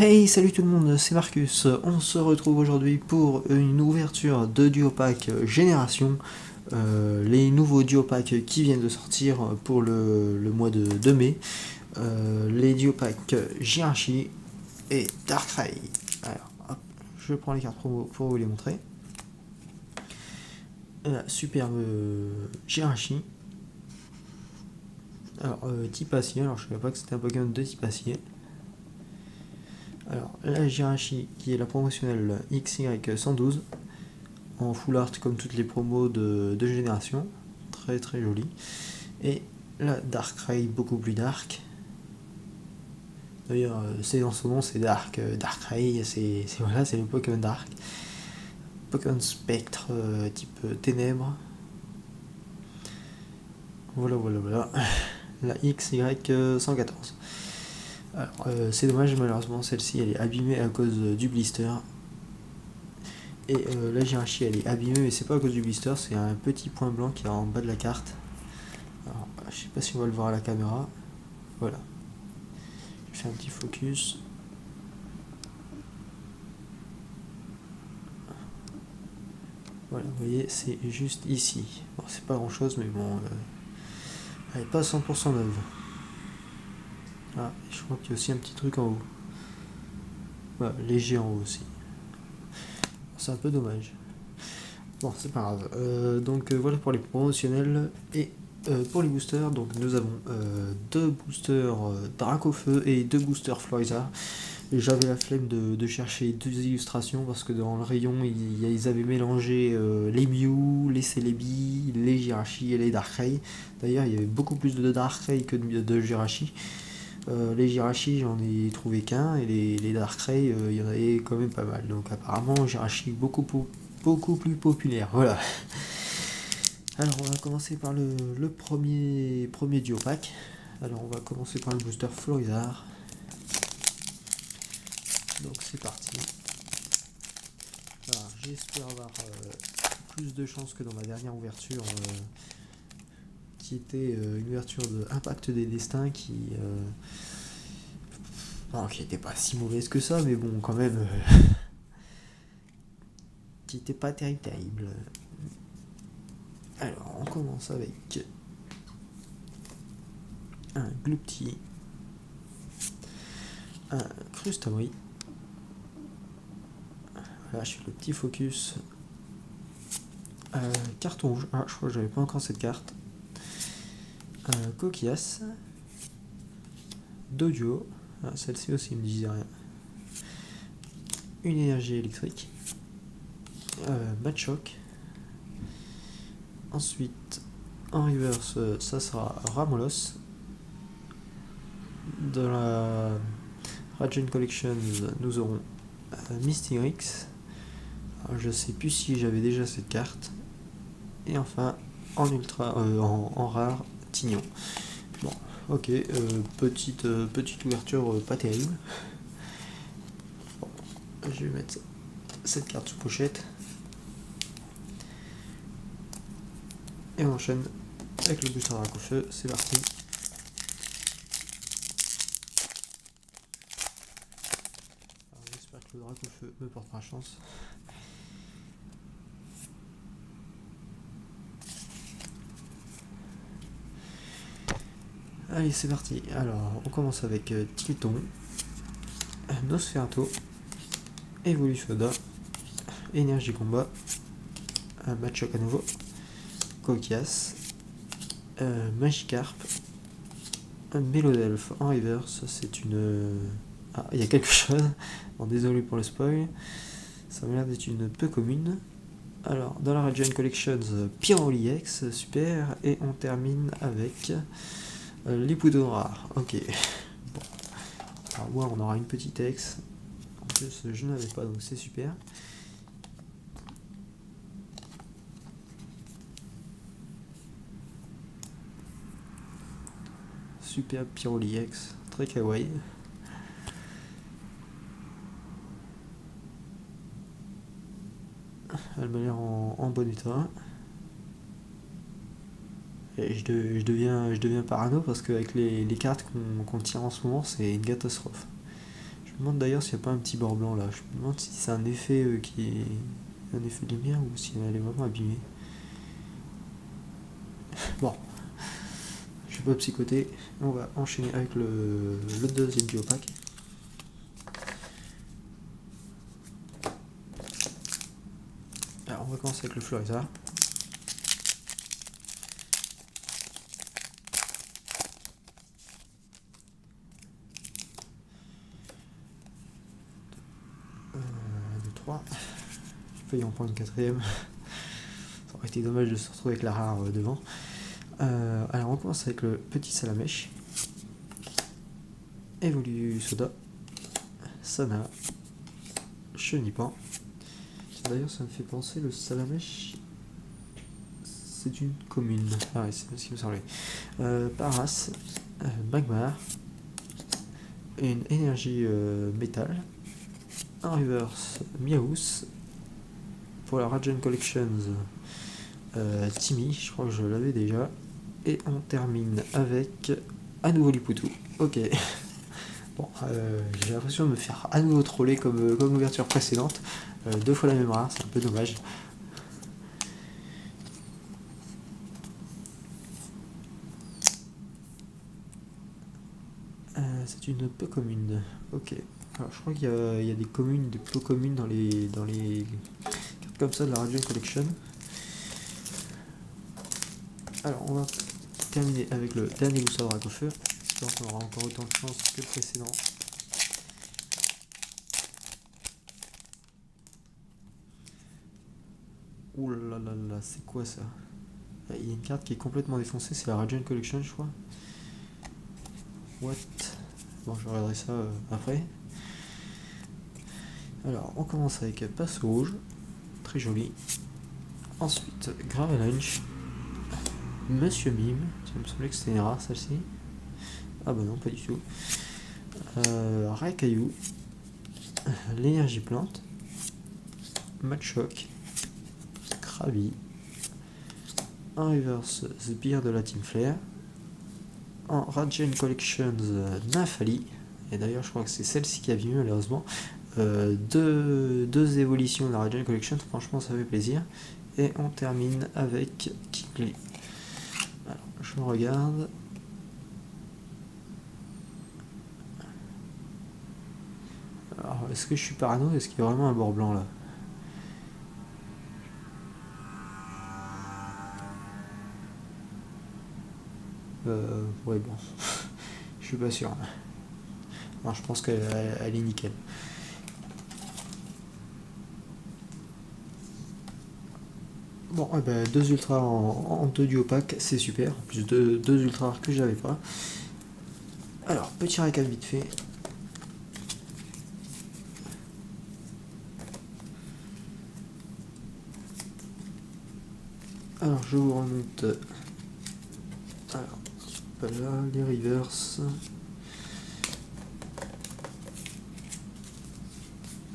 Hey, salut tout le monde, c'est Marcus. On se retrouve aujourd'hui pour une ouverture de Duopack Génération. Les nouveaux Duopack qui viennent de sortir pour le mois de mai. Les Duopack Jirachi et Darkrai. Alors, hop, je prends les cartes promo pour vous les montrer. La superbe Jirachi. Alors, type acier, alors je ne savais pas que c'était un Pokémon de type acier. Alors, la Jirachi qui est la promotionnelle XY112 en full art comme toutes les promos de génération, très très jolie. Et la Darkrai beaucoup plus dark. D'ailleurs, c'est dans son nom, c'est Dark. Darkrai, c'est voilà, c'est le Pokémon Dark. Pokémon Spectre type ténèbres. Voilà. La XY114. Alors, c'est dommage, malheureusement, celle-ci elle est abîmée à cause du blister. Et la Jirachi elle est abîmée, mais c'est pas à cause du blister, c'est un petit point blanc qui est en bas de la carte. Alors, je sais pas si on va le voir à la caméra. Voilà. Je fais un petit focus. Voilà, vous voyez, c'est juste ici. Bon, c'est pas grand chose, mais bon, elle est pas 100% neuve. Ah, et je crois qu'il y a aussi un petit truc en haut. Voilà, léger en haut aussi. C'est un peu dommage. Bon, c'est pas grave. Donc voilà pour les promotionnels. Et pour les boosters, donc nous avons deux boosters Dracofeu et deux boosters Florizarre. J'avais la flemme de chercher deux illustrations parce que dans le rayon ils avaient mélangé les Mew, les Celebi, les Jirachi et les Darkrai. D'ailleurs il y avait beaucoup plus de Darkrai que de Jirachi. Les Jirachi j'en ai trouvé qu'un et les Darkrai il y en avait quand même pas mal. Donc apparemment Jirachi beaucoup plus populaire. Voilà. Alors on va commencer par le premier duo pack. Alors on va commencer par le booster Florizarre. Donc c'est parti. Alors j'espère avoir plus de chance que dans ma dernière ouverture qui était une ouverture de Impact des Destins qui était pas si mauvaise que ça, mais bon quand même qui était pas terrible. Alors on commence avec un Gloopty, un Crustamry. Voilà, je fais le petit focus. Carton rouge. Ah, je crois que j'avais pas encore cette carte. Coquillas. Dojo. Ah, celle-ci aussi me disait rien. Une énergie électrique. Machoc. Ensuite, en reverse, ça sera Ramolos. Dans la Radiant Collection, nous aurons Mystyrix. Je sais plus si j'avais déjà cette carte. Et enfin, en ultra, en rare, Tignon. Bon, ok, petite ouverture pas terrible. Bon, je vais mettre cette carte sous pochette. Et on enchaîne avec le booster Dracofeu, c'est parti. Alors, j'espère que le Dracofeu me portera chance. Allez, c'est parti. Alors, on commence avec Tilton, Nosferatu, Evolusoda, Énergie Combat, Machoc à nouveau, Coquillas, Magikarp, un Mélodelphe en reverse. C'est une. Ah, il y a quelque chose. Bon, désolé pour le spoil. Ça m'a l'air d'être une peu commune. Alors, dans la Radiant Collections, Pyroli X, super. Et on termine avec Lipouton rare. Ok. Bon. Alors, moi, on aura une petite ex. En plus, je n'avais pas, donc c'est super. Super Pyroli X, très kawaii. Elle m'a l'air en bon état. Et je deviens parano parce qu'avec les cartes qu'on tire en ce moment, c'est une catastrophe. Je me demande d'ailleurs s'il n'y a pas un petit bord blanc là. Je me demande si c'est un effet qui est un effet de lumière ou si elle est vraiment abîmée. Bon, je vais pas psychoter. On va enchaîner avec le deuxième duopack. Alors on va commencer avec le Florizard. De 3. J'ai failli en prendre une quatrième. Ça aurait été dommage de se retrouver avec la rare devant. Alors on commence avec le petit Salamèche. Évolu Soda. Sana. Chenipan. D'ailleurs ça me fait penser, le Salamèche c'est une commune. Ah ouais, c'est ce qui me semblait. Paras. Magmar. Une énergie métal. Un reverse Miaus. Pour la Radiant Collections, Timmy, je crois que je l'avais déjà. Et on termine avec à nouveau Lipoutou. Ok. Bon, j'ai l'impression de me faire à nouveau troller comme l'ouverture précédente. 2 fois la même rare, c'est un peu dommage. C'est une peu commune. Ok. Alors je crois qu'il y a des communes, des peu communes dans les cartes comme ça de la Radio Collection. Alors on va terminer avec le dernier Booster Dracofeu. J'espère qu'on aura encore autant de chance que le précédent. Ouh là là là, c'est quoi ça? Il y a une carte qui est complètement défoncée, c'est la Radiant Collection je crois. What? Bon, je regarderai ça après. Alors, on commence avec Passe Rouge, très joli. Ensuite, Gravelanche, Monsieur Mime, ça me semblait que c'était une rare celle-ci. Ah bah non, pas du tout. Raicaillou, l'énergie plante, Matchok, Krabi, un reverse Sbire de la Team Flare, en Radiant Collections Nafali, et d'ailleurs je crois que c'est celle-ci qui a vu malheureusement. Deux évolutions de la Radiant Collection, franchement ça fait plaisir. Et on termine avec Kingly. Alors je regarde. Alors est-ce que je suis parano? Est-ce qu'il y a vraiment un bord blanc là? Ouais bon. Je suis pas sûr. Non, je pense qu'elle est nickel. Bon, eh ben, 2 ultras en 2 duopack, c'est super. En plus, 2 ultras que j'avais pas. Alors, petit récap vite fait. Alors, je vous remonte. Alors, pas là, les reverse.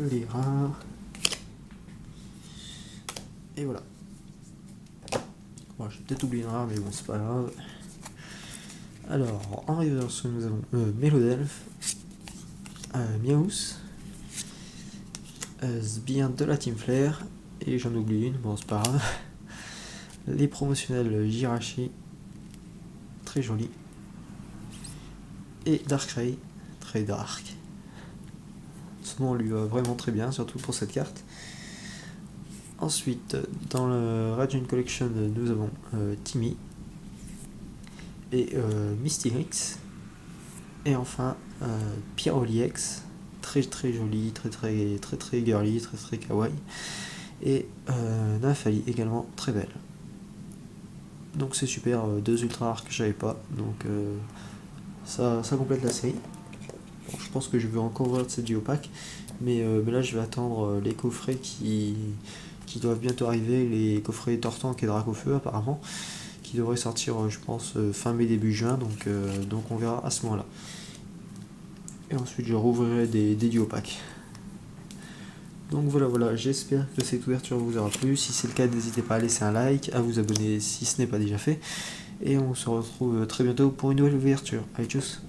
Les rares. Et voilà. Bon, j'ai peut-être oublié une rare, mais bon, c'est pas grave. Alors, en reverse, nous avons Mélodelph, Miaus, Sbire de la Team Flare, et j'en oublie une, bon, c'est pas grave. Les promotionnels Jirachi, très joli. Et Darkrai, très dark. Ce nom lui va vraiment très bien, surtout pour cette carte. Ensuite, dans le Radiant Collection, nous avons Timmy et Mystyrix. Et enfin, Pyroli X, très très joli, très très très très girly, très très kawaii. Et Nymphali également très belle. Donc c'est super, 2 ultra rares que j'avais pas. Donc ça complète la série. Bon, je pense que je vais encore voir cette duopack. Mais là je vais attendre les coffrets qui doivent bientôt arriver, les coffrets Tortank et Dracofeu apparemment, qui devraient sortir je pense fin mai début juin, donc on verra à ce moment là. Et ensuite je rouvrirai des duopacks. Donc voilà, j'espère que cette ouverture vous aura plu. Si c'est le cas, n'hésitez pas à laisser un like, à vous abonner si ce n'est pas déjà fait. Et on se retrouve très bientôt pour une nouvelle ouverture. Allez, tchuss!